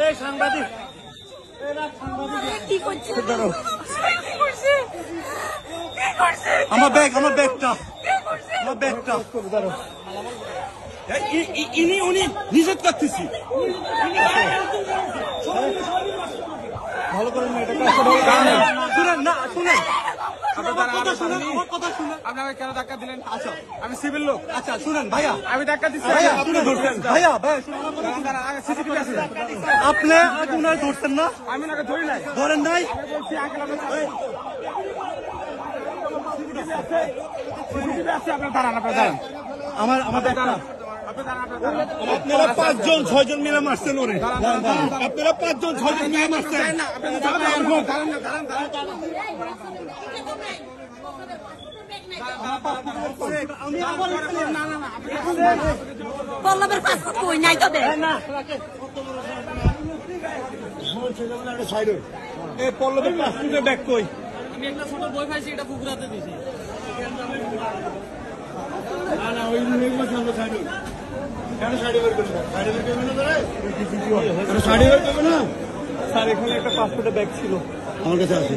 এই সাংবাদিক কি করছে? আমার ব্যাগটা উনি নিষেধ করতেছি ভালো করেন না, শুনেন না, শুনেন আপনাকে কেন ধাক্কা দিলেন? আচ্ছা, আমি সিভিল লোক। আচ্ছা শুনেন ভাইয়া, আমি ধাক্কা দিচ্ছি। ভাইয়া আপনি ধরছেন, ভাইয়া সিসিটিভি আছে। আপনি উনার ধরছেন না? আমি ওনাকে ধরি নাই। ধরেন নাই? বলছি আঙ্কেল সিসিটিভি আছে, আপনার দাঁড়ান। আমার ব্যাগটা আপনারা 5 জন 6 জন মিলে মারছেন ওরে। আপনারা 5 জন 6 জন মিলে মারছেন। পল্লবের পাসপোর্ট কই নাই তো দে এই পল্লবের পাসপোর্টের ব্যাগ কই? আমি একটা ছোট বই পাইছি, এটা পুকুরাতে দিছি। না ওই নিয়ে সামনে সাইড কেন সাইডে বের করবে না? সাইডে বের করবে না ধরে? সাইডে বের করবে না? স্যার এখানে একটা পাসপোর্টের ব্যাগ ছিল, আমার কাছে আছে।